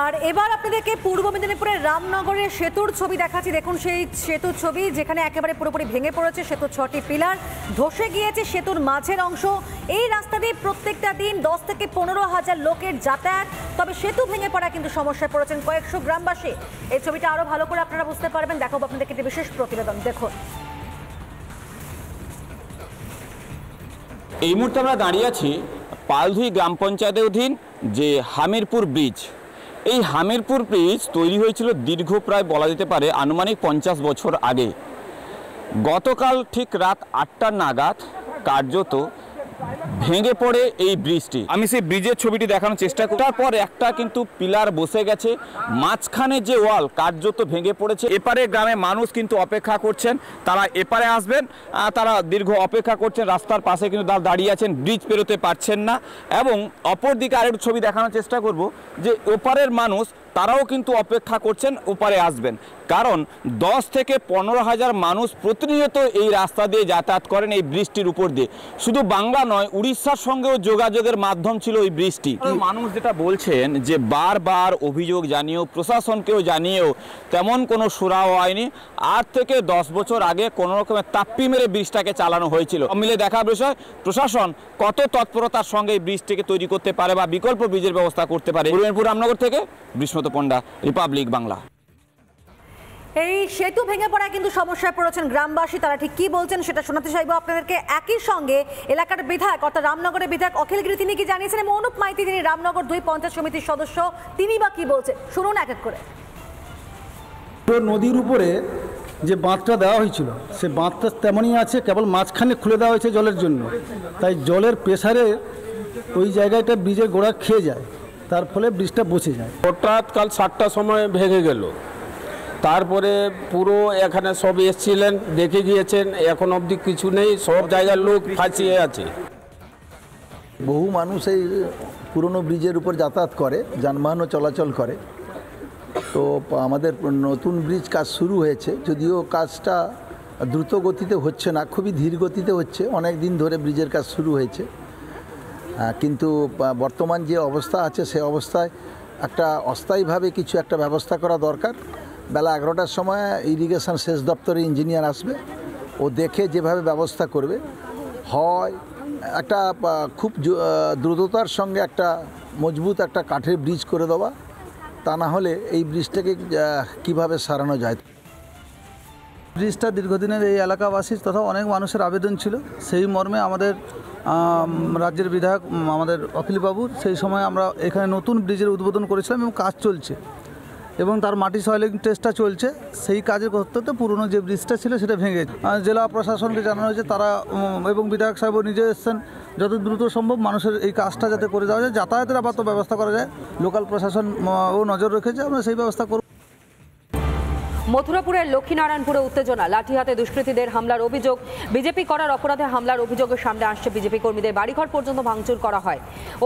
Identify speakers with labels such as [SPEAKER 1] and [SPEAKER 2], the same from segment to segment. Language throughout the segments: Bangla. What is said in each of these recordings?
[SPEAKER 1] আর এবার আপনাদেরকে পূর্ব মেদিনীপুরের রামনগরের সেতুর ছবি দেখাচ্ছি। দেখুন সেই সেতুর ছবি, যেখানে একেবারে পুরোপুরি ভেঙে পড়েছে সেতুর 6টি পিলার, ধসে গিয়েছে সেতুর মাঝের অংশ। এই রাস্তা দিয়ে প্রত্যেকটা দিন 10 থেকে 15,000 লোকের যাতায়াত। তবে সেতু ভেঙে পড়া কিন্তু সমস্যায় পড়েছেন কয়েকশো গ্রামবাসী। এই ছবিটা আরো ভালো করে আপনারা বুঝতে পারবেন। দেখাবো আপনাদেরকে একটি বিশেষ প্রতিবেদন, দেখুন।
[SPEAKER 2] এই মুহূর্তে আমরা দাঁড়িয়ে আছি পালধুই গ্রাম পঞ্চায়েতের অধীন যে হামিরপুর ব্রিজ। এই হামিরপুর ব্রিজ তৈরি হয়েছিল দীর্ঘ প্রায় বলা যেতে পারে আনুমানিক 50 বছর আগে। গতকাল ঠিক রাত 8টা নাগাদ কার্যত ভেঙে পড়ে এই ব্রিজটি। আমি সেই ব্রিজের ছবিটি দেখানোর চেষ্টা করি। তারপর একটা কিন্তু পিলার বসে গেছে, মাঝখানে যে ওয়াল কার্যত ভেঙে পড়েছে। এপারে গ্রামে মানুষ কিন্তু অপেক্ষা করছেন, তারা এপারে আসবেন, তারা দীর্ঘ অপেক্ষা করছেন, রাস্তার পাশে কিন্তু দাঁড়িয়ে আছেন, ব্রিজ পেরোতে পারছেন না। এবং অপরদিকে আরেকটু ছবি দেখানোর চেষ্টা করব যে ওপারের মানুষ তারাও কিন্তু অপেক্ষা করছেন ওপারে আসবেন, কারণ 10 থেকে 15,000 মানুষ প্রতিনিয়ত এই রাস্তা দিয়ে যাতায়াত করেন এই ব্রিজটির উপর দিয়ে। শুধু বাংলা নয়, উড়িষ্যার সঙ্গেও যোগাযোগের মাধ্যম ছিল এই ব্রিজটি। মানুষ যেটা বলছেন যে বারবার অভিযোগ জানিয়েও, প্রশাসনকেও জানিয়েও তেমন কোনো সুরাহা হয়নি। 8 থেকে 10 বছর আগে কোনো রকমের তাপ্পি মেরে ব্রিজটাকে চালানো হয়েছিল। মিলে দেখার বিষয় প্রশাসন কত তৎপরতার সঙ্গে এই ব্রিজটিকে তৈরি করতে পারে বা বিকল্প ব্রিজের ব্যবস্থা করতে পারে। পূর্ব মেদিনীপুর রামনগর থেকে বিষ্ণু পণ্ডা, রিপাবলিক বাংলা।
[SPEAKER 1] এই সেতু ভেঙে পড়ায় কিন্তু সমস্যায় পড়েছেন গ্রামবাসী। তারা ঠিক কি বলছেন সেটা শোনাতে চাইবো আপনাদেরকে। একই সঙ্গে এলাকার বিধায়ক অর্থাৎ রামনগরের বিধায়ক অখিল গিরি তিনি কি জানিয়েছেন, এবং অনুপ মাইতি তিনি রামনগর 2 পঞ্চায়েত সমিতির সদস্য, তিনি বা কি বলছেন শুনুন এক এক করে।
[SPEAKER 3] নদীর উপরে যে বাঁধটা দেওয়া হয়েছিল সে বাঁধটা তেমনই আছে, কেবল মাঝখানে খুলে দেওয়া হয়েছে জলের জন্য। তাই জলের প্রেসারে ওই জায়গাটা ব্রিজের গোড়া খেয়ে যায়, তার ফলে ব্রিজটা বসে যায়।
[SPEAKER 4] হঠাৎ কাল 7টার সময় ভেঙে গেল। তারপরে পুরো এখানে সব এসেছিলেন, দেখে গিয়েছেন, এখন অবধি কিছু নেই, সব জায়গার লোক ফাঁসিয়ে আছে।
[SPEAKER 5] বহু মানুষ এই পুরনো ব্রিজের উপর যাতায়াত করে, যানবাহনও চলাচল করে। তো আমাদের নতুন ব্রিজ কাজ শুরু হয়েছে, যদিও কাজটা দ্রুত গতিতে হচ্ছে না, খুবই ধীর গতিতে হচ্ছে। অনেক দিন ধরে ব্রিজের কাজ শুরু হয়েছে, কিন্তু বর্তমান যে অবস্থা আছে সে অবস্থায় একটা অস্থায়ীভাবে কিছু একটা ব্যবস্থা করা দরকার। বেলা 11টার সময় ইরিগেশন সেচ দপ্তরের ইঞ্জিনিয়ার আসবে, ও দেখে যেভাবে ব্যবস্থা করবে, হয় একটা খুব দ্রুততার সঙ্গে একটা মজবুত একটা কাঠের ব্রিজ করে দেওয়া, তা না হলে এই ব্রিজটাকে কিভাবে সারানো যায়।
[SPEAKER 3] ব্রিজটা দীর্ঘদিনের এই এলাকাবাসীর তথা অনেক মানুষের আবেদন ছিল। সেই মর্মে আমাদের রাজ্যের বিধায়ক আমাদের অখিলবাবুর সেই সময় আমরা এখানে নতুন ব্রিজের উদ্বোধন করেছিলাম এবং কাজ চলছে, এবং তার মাটি সয়েলিং টেস্টটা চলছে। সেই কাজের করতে পুরনো যে ব্রিজটা ছিল সেটা ভেঙে জেলা প্রশাসনকে জানানো হয়েছে, তারা এবং বিধায়ক সাহেবও নিজে এসেছেন। যত দ্রুত সম্ভব মানুষের এই কাজটা যাতে করে দেওয়া যায়, যাতায়াতের আপাতত ব্যবস্থা করা যায়, লোকাল প্রশাসন ও নজর রেখেছে, আমরা সেই ব্যবস্থা করব।
[SPEAKER 6] মথুরাপুরের লক্ষ্মীনারায়ণপুরে উত্তেজনা, লাঠি হাতে দুষ্কৃতীদের হামলার অভিযোগ। বিজেপি করার অপরাধে হামলার অভিযোগের সামনে আসছে বিজেপি কর্মীদের বাড়িঘর পর্যন্ত ভাঙচুর করা হয়।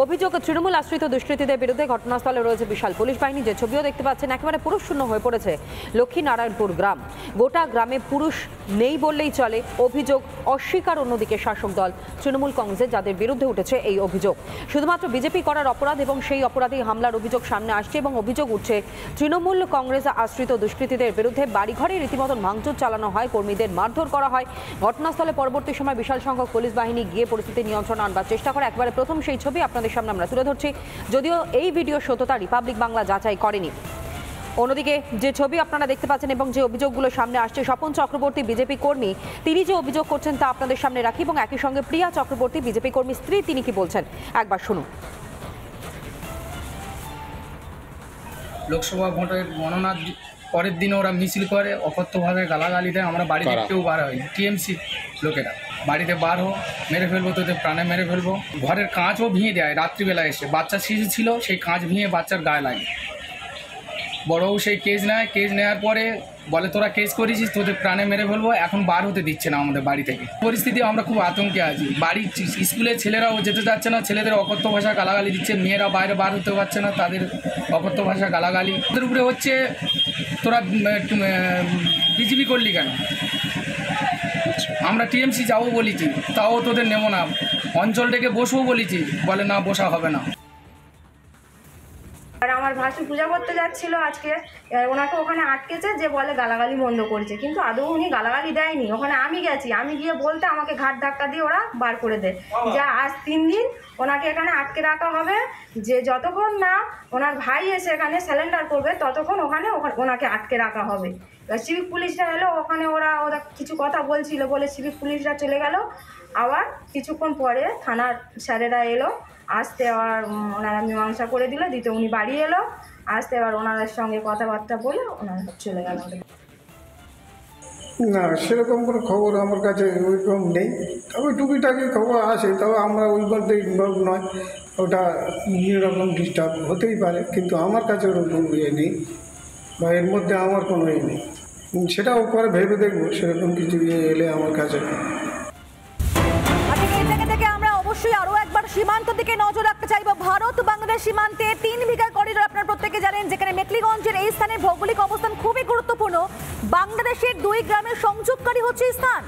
[SPEAKER 6] অভিযোগ তৃণমূল আশ্রিত দুষ্কৃতীদের বিরুদ্ধে। ঘটনাস্থলে রয়েছে বিশাল পুলিশ বাহিনী। যে ছবিও দেখতে পাচ্ছেন, একেবারে পুরুষ শূন্য হয়ে পড়েছে লক্ষ্মীনারায়ণপুর গ্রাম। গোটা গ্রামে পুরুষ নেই বললেই চলে। অভিযোগ অস্বীকার অন্যদিকে শাসক দল তৃণমূল কংগ্রেসের, যাদের বিরুদ্ধে উঠেছে এই অভিযোগ। শুধুমাত্র বিজেপি করার অপরাধ এবং সেই অপরাধী হামলার অভিযোগ সামনে আসছে, এবং অভিযোগ উঠছে তৃণমূল কংগ্রেস আশ্রিত দুষ্কৃতীদের বিরুদ্ধে। বাড়িঘরে রীতিমতন ভাঙচুর চালানো হয়, কর্মীদের মারধর করা হয়। ঘটনাস্থলে পরবর্তী সময় বিশাল সংখ্যক পুলিশ বাহিনী গিয়ে পরিস্থিতি নিয়ন্ত্রণে আনবার চেষ্টা করে। একবারে প্রথম সেই ছবি আপনাদের সামনে আমরা তুলে ধরছি, যদিও এই ভিডিও সত্যতা রিপাবলিক বাংলা যাচাই করেনি। অন্যদিকে যে ছবি আপনারা দেখতে পাচ্ছেন এবং যে অভিযোগগুলো সামনে আসছে, স্বপন চক্রবর্তী বিজেপি কর্মী, তিনি যে অভিযোগ করছেন তা আপনাদের সামনে রাখি, এবং একই সঙ্গে প্রিয়া চক্রবর্তী বিজেপি কর্মী স্ত্রী, তিনি কি বলছেন একবার শুনুন।
[SPEAKER 7] লোকসভা ভোটের গণনার পরের দিনে ওরা মিছিল করে, অকথ্যভাবে গালাগালি দেয়। আমরা বাড়ি থেকেও বার হই, টিএমসি লোকেরা বাড়িতে বার হো, মেরে ফেলবো, তোদের প্রাণে মেরে ফেলবো। ঘরের কাঁচও ভেঙে দেয় রাত্রিবেলা এসে। বাচ্চা শিশু ছিল, সেই কাঁচ ভেঙে বাচ্চার গায়ে লাগে। বড়ও সেই কেস নেয়, কেস নেওয়ার পরে বলে তোরা কেস করেছিস, তোদের প্রাণে মেরে ফেলবো। এখন বার হতে দিচ্ছে না আমাদের বাড়ি থেকে। পরিস্থিতি আমরা খুব আতঙ্কে আছি। বাড়ির স্কুলে ছেলেরাও যেতে যাচ্ছে না, ছেলেদের অকথ্য ভাষা গালাগালি দিচ্ছে। মেয়েরা বাইরে বার হতে পারছে না, তাদের অকথ্য ভাষা গালাগালি। ওদের উপরে হচ্ছে তোরা বিজেপি করলি কেন? আমরা টিএমসি যাবো বলেছি, তাও তোদের নেব না। অঞ্চল থেকে বসবো বলেছি, বলে না বসা হবে না।
[SPEAKER 8] আর আমার ভাসু পূজা করতে যাচ্ছিল আজকে, ওনাকে ওখানে আটকেছে যে বলে গালাগালি বন্ধ করেছে, কিন্তু আদৌ উনি গালাগালি দেয়নি। ওখানে আমি গেছি, আমি গিয়ে বলতে আমাকে ঘাট ধাক্কা দিয়ে ওরা বার করে দেয়। যা আজ 3 দিন ওনাকে এখানে আটকে রাখা হবে, যে যতক্ষণ না ওনার ভাই এসে এখানে স্যালেন্ডার করবে ততক্ষণ ওনাকে আটকে রাখা হবে। সিভিক পুলিশরা এলো, ওখানে ওরা কিছু কথা বলছিল বলে সিভিক পুলিশরা চলে গেল। আবার কিছুক্ষণ পরে থানার স্যারেরা এলো, আসতে আবার ওনারা মীমাংসা করে দিল, দিতে উনি বাড়ি এলো, আসতে এবার ওনাদের সঙ্গে কথাবার্তা বলে ওনারা চলে গেল।
[SPEAKER 9] না, সেরকম কোনো খবর আমার কাছে ওইরকম নেই, তবে টুকিটাকি খবর আসে, তবে আমরা ওই বলতে ইনভলভ নয়। ওটা বিভিন্ন রকম ডিস্টার্ব হতেই পারে, কিন্তু আমার কাছে ওরকম ইয়ে নেই, বা এর মধ্যে আমার কোনো ইয়ে নেই। সেটাও পরে ভেবে দেখবো, সেরকম কিছু ইয়ে এলে আমার কাছে।
[SPEAKER 1] অবশ্যই আরো একবার সীমান্ত দিকে নজর রাখতে চাইবো। ভারত বাংলাদেশ সীমান্তে 3 বিঘা করিডোর, আপনারা প্রত্যেকে জানেন, যেখানে মেকলিগঞ্জের এই স্থানের ভৌগোলিক অবস্থান খুবই গুরুত্বপূর্ণ। বাংলাদেশের 2 গ্রামের সংযোগকারী হচ্ছে এই স্থান।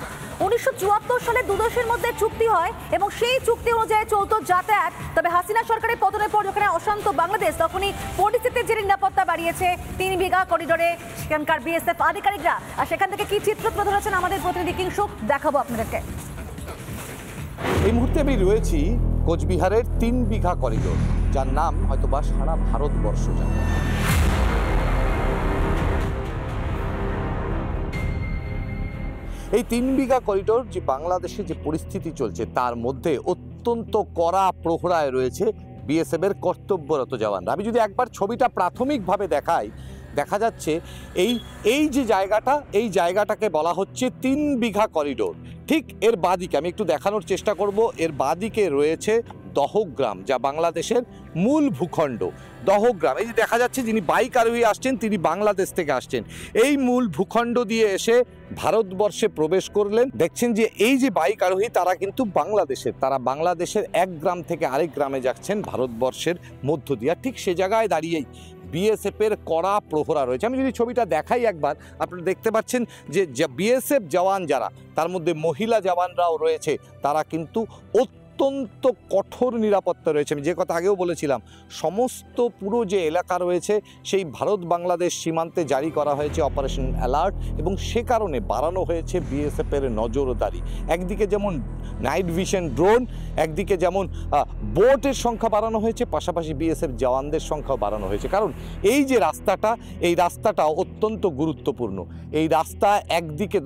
[SPEAKER 1] 1974 সালে দুদেশের মধ্যে চুক্তি হয় এবং সেই চুক্তি অনুযায়ী চলতো যাতায়াত। তবে হাসিনা সরকারের পতনের পর যখন অশান্ত বাংলাদেশ, তখনই পরিস্থিতির যে নিরাপত্তা বাড়িয়েছে 3 বিঘা করিডোরে সেখানকার বিএসএফ আধিকারিকরা। আর সেখান থেকে কি চিত্র তুলে ধরেছেন আমাদের প্রতিনিধি কিংশুক, দেখাবো আপনাদেরকে।
[SPEAKER 10] এই মুহূর্তে আমি রয়েছি কোচবিহারের 3 বিঘা করিডোর, যার নাম হয়তোবা সারা ভারতবর্ষ জানে। এই 3 বিঘা করিডোর যে বাংলাদেশে যে পরিস্থিতি চলছে তার মধ্যে অত্যন্ত কড়া প্রহরায় রয়েছে বিএসএফের কর্তব্যরত জওয়ানরা। আমি যদি একবার ছবিটা প্রাথমিকভাবে দেখাই, দেখা যাচ্ছে এই যে জায়গাটা, এই জায়গাটাকে বলা হচ্ছে 3 বিঘা করিডোর। ঠিক এর বাদিকে আমি একটু দেখানোর চেষ্টা করব, এর বাদিকে রয়েছে দহগ্রাম, যা বাংলাদেশের মূল ভূখণ্ড। দহগ্রাম, এই যে দেখা যাচ্ছে যিনি বাইক আরোহী আসছেন তিনি বাংলাদেশ থেকে আসছেন, এই মূল ভূখণ্ড দিয়ে এসে ভারতবর্ষে প্রবেশ করলেন। দেখছেন যে এই যে বাইক আরোহী তারা কিন্তু তারা বাংলাদেশের এক গ্রাম থেকে আরেক গ্রামে যাচ্ছেন ভারতবর্ষের মধ্য দিয়ে। ঠিক সে জায়গায় দাঁড়িয়েই বিএসএফের কড়া প্রহরা রয়েছে। আমি যদি ছবিটা দেখাই একবার, আপনারা দেখতে পাচ্ছেন যে বিএসএফ জওয়ান যারা, তার মধ্যে মহিলা জওয়ানরাও রয়েছে, তারা কিন্তু অত্যন্ত কঠোর নিরাপত্তা রয়েছে। আমি যে কথা আগেও বলেছিলাম, সমস্ত পুরো যে এলাকা রয়েছে সেই ভারত বাংলাদেশ সীমান্তে জারি করা হয়েছে অপারেশন অ্যালার্ট, এবং সে কারণে বাড়ানো হয়েছে বিএসএফের নজরদারি। একদিকে যেমন নাইট ভিশন ড্রোন, একদিকে যেমন বোটের সংখ্যা বাড়ানো হয়েছে, পাশাপাশি বিএসএফ জওয়ানদের সংখ্যাও বাড়ানো হয়েছে। কারণ এই যে এই রাস্তাটা অত্যন্ত গুরুত্বপূর্ণ। এই রাস্তা একদিকে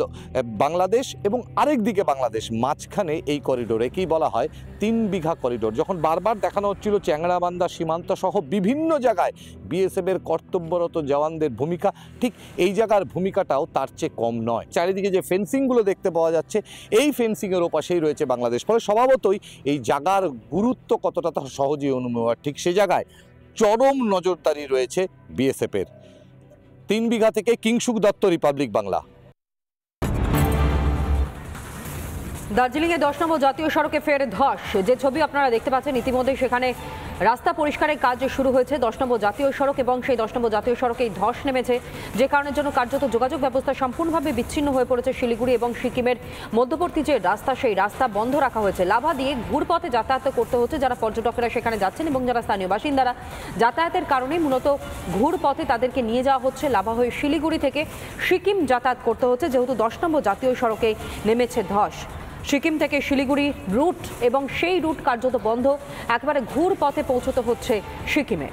[SPEAKER 10] বাংলাদেশ এবং আরেক দিকে বাংলাদেশ, মাঝখানে এই করিডোরে কি বলা হয় 3 বিঘা করিডোর। যখন বারবার দেখানো হচ্ছিল চ্যাংড়াবান্ধা সীমান্ত সহ বিভিন্ন জায়গায় বিএসএফের কর্তব্যরত জওয়ানদের ভূমিকা, ঠিক এই জায়গার ভূমিকাটাও তার চেয়ে কম নয়। চারিদিকে যে ফেন্সিংগুলো দেখতে পাওয়া যাচ্ছে, এই ফেন্সিংয়ের ওপাশেই রয়েছে বাংলাদেশ। ফলে স্বভাবতই এই জায়গার গুরুত্ব কতটা তা সহজেই অনুমেয়। ঠিক সে জায়গায় চরম নজরদারি রয়েছে বিএসএফের। 3 বিঘা থেকে কিংশুক দত্ত, রিপাবলিক বাংলা।
[SPEAKER 6] দার্জিলিংয়ে 10 নম্বর জাতীয় সড়কে ফের ধস। যে ছবি আপনারা দেখতে পাচ্ছেন, ইতিমধ্যে সেখানে রাস্তা পরিষ্কারের কাজ শুরু হয়েছে 10 নম্বর জাতীয় সড়ক, এবং সেই 10 নম্বর জাতীয় সড়কেই ধস নেমেছে, যে কারণের জন্য কার্যত যোগাযোগ ব্যবস্থা সম্পূর্ণভাবে বিচ্ছিন্ন হয়ে পড়েছে। শিলিগুড়ি এবং সিকিমের মধ্যবর্তী যে রাস্তা, সেই রাস্তা বন্ধ রাখা হয়েছে। লাভা দিয়ে ঘুরপথে যাতায়াত করতে হচ্ছে যারা পর্যটকেরা সেখানে যাচ্ছেন, এবং যারা স্থানীয় বাসিন্দারা যাতায়াতের কারণে মূলত ঘুরপথে তাদেরকে নিয়ে যাওয়া হচ্ছে। লাভা হয়ে শিলিগুড়ি থেকে সিকিম যাতায়াত করতে হচ্ছে, যেহেতু 10 নম্বর জাতীয় সড়কে নেমেছে ধস। সিকিম থেকে শিলিগুড়ি রুট এবং সেই রুট কার্যত বন্ধ, একেবারে ঘুর পথে পৌঁছতে হচ্ছে সিকিমে।